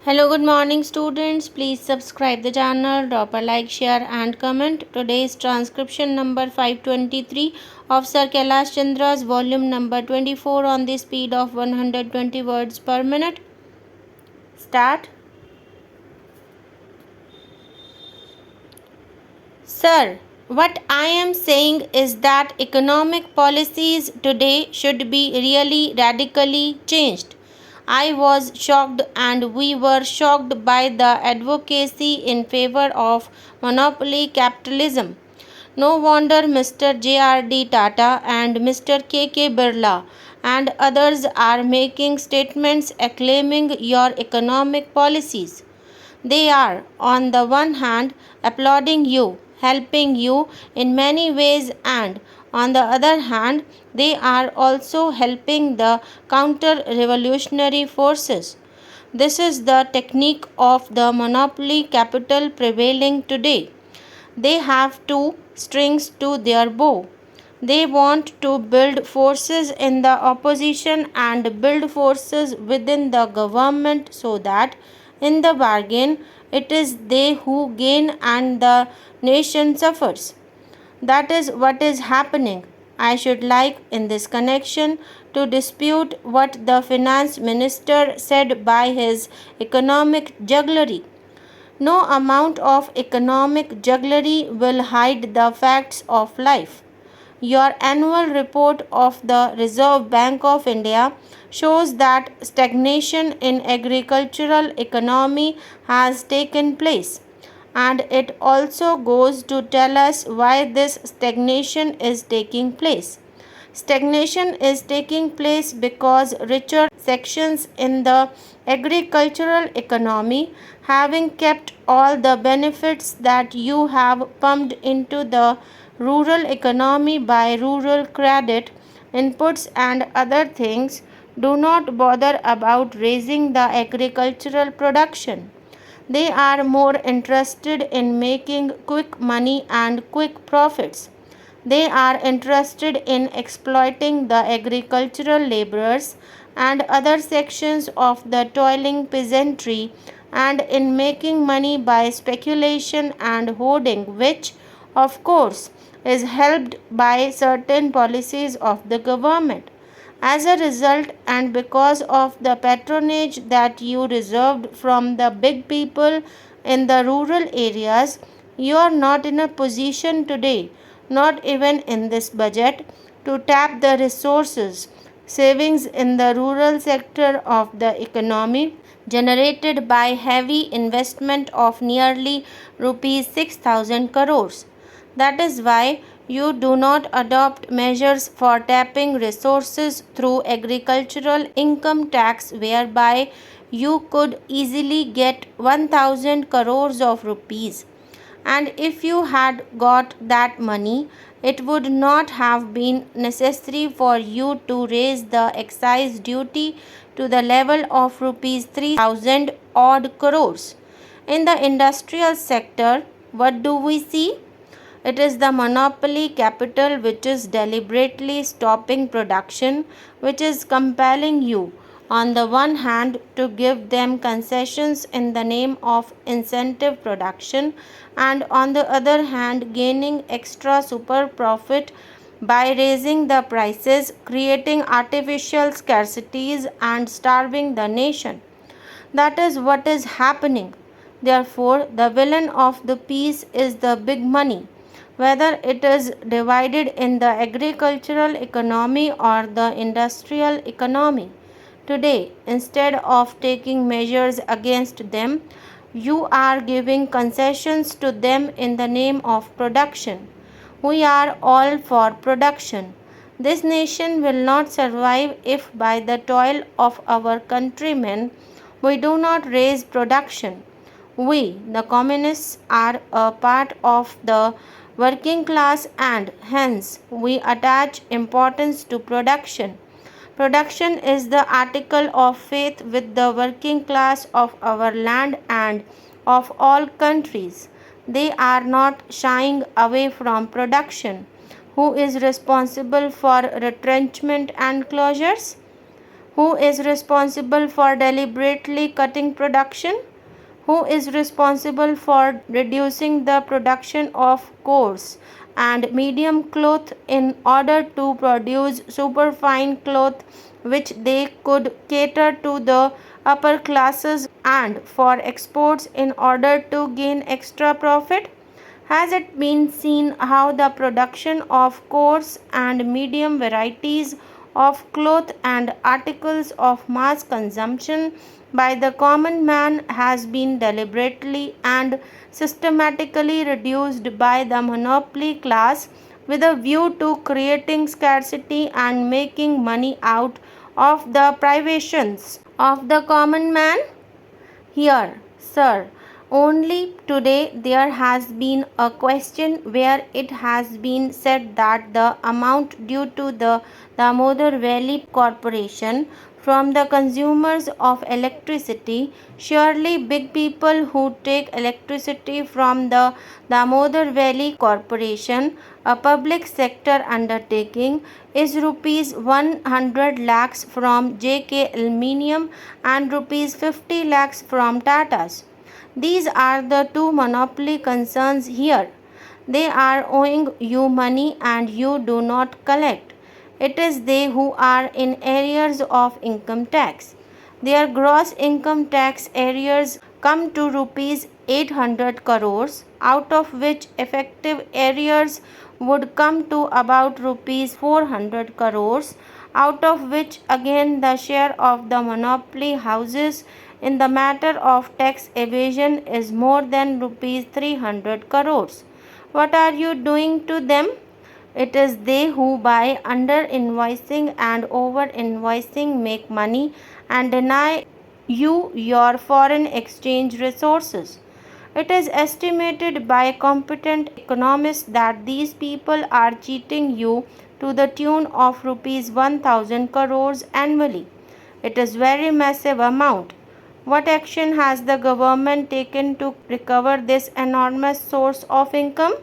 Hello, good morning students. Please subscribe the channel, drop a like, share and comment. Today's transcription number 523 of Sir Kailash Chandra's volume number 24 on the speed of 120 words per minute. Start. Sir, what I am saying is that economic policies today should be really radically changed. I was shocked and we were shocked by the advocacy in favor of monopoly capitalism. No wonder Mr. J.R.D. Tata and Mr. K.K. Birla and others are making statements acclaiming your economic policies. They are, on the one hand, applauding you, helping you in many ways, and on the other hand, they are also helping the counter revolutionary forces. This is the technique of the monopoly capital prevailing today. They have two strings to their bow. They want to build forces in the opposition and build forces within the government so that, in the bargain, it is they who gain and the nation suffers. That is what is happening. I should like in this connection to dispute what the finance minister said by his economic jugglery. No amount of economic jugglery will hide the facts of life. Your annual report of the Reserve Bank of India shows that stagnation in agricultural economy has taken place, and it also goes to tell us why this stagnation is taking place. Stagnation is taking place because richer sections in the agricultural economy, having kept all the benefits that you have pumped into the rural economy by rural credit, inputs, and other things, do not bother about raising the agricultural production. They are more interested in making quick money and quick profits. They are interested in exploiting the agricultural laborers and other sections of the toiling peasantry and in making money by speculation and hoarding, which, of course, is helped by certain policies of the government. As a result, and because of the patronage that you received from the big people in the rural areas, you are not in a position today, not even in this budget, to tap the resources, savings in the rural sector of the economy generated by heavy investment of nearly rupees 6,000 crores. That is why you do not adopt measures for tapping resources through agricultural income tax, whereby you could easily get 1,000 crores of rupees. And if you had got that money, it would not have been necessary for you to raise the excise duty to the level of rupees 3,000 odd crores. In the industrial sector, what do we see? It is the monopoly capital which is deliberately stopping production, which is compelling you, on the one hand, to give them concessions in the name of incentive production, and on the other hand, gaining extra super profit by raising the prices, creating artificial scarcities, and starving the nation. That is what is happening. Therefore, the villain of the piece is the big money, whether it is divided in the agricultural economy or the industrial economy. Today, instead of taking measures against them, you are giving concessions to them in the name of production. We are all for production. This nation will not survive if by the toil of our countrymen we do not raise production. We, the communists, are a part of the working class and hence we attach importance to production. Production is the article of faith with the working class of our land and of all countries. They are not shying away from production. Who is responsible for retrenchment and closures? Who is responsible for deliberately cutting production? Who is responsible for reducing the production of coarse and medium cloth in order to produce superfine cloth which they could cater to the upper classes and for exports in order to gain extra profit? Has it been seen how the production of coarse and medium varieties of cloth and articles of mass consumption by the common man has been deliberately and systematically reduced by the monopoly class with a view to creating scarcity and making money out of the privations of the common man? Here, sir, only today there has been a question where it has been said that the amount due to the Damodar Valley Corporation from the consumers of electricity, surely big people who take electricity from the Damodar Valley Corporation, a public sector undertaking, is rupees 100 lakhs from JK Aluminium and rupees 50 lakhs from Tatas. These are the two monopoly concerns here. They are owing you money and you do not collect. It is they who are in arrears of income tax. Their gross income tax arrears come to rupees 800 crores, out of which effective arrears would come to about rupees 400 crores, out of which again the share of the monopoly houses in the matter of tax evasion is more than rupees 300 crores. What are you doing to them? It is they who by under invoicing and over invoicing make money and deny you your foreign exchange resources. It is estimated by competent economists that these people are cheating you to the tune of rupees 1000 crores annually. It is very massive amount. What action has the government taken to recover this enormous source of income?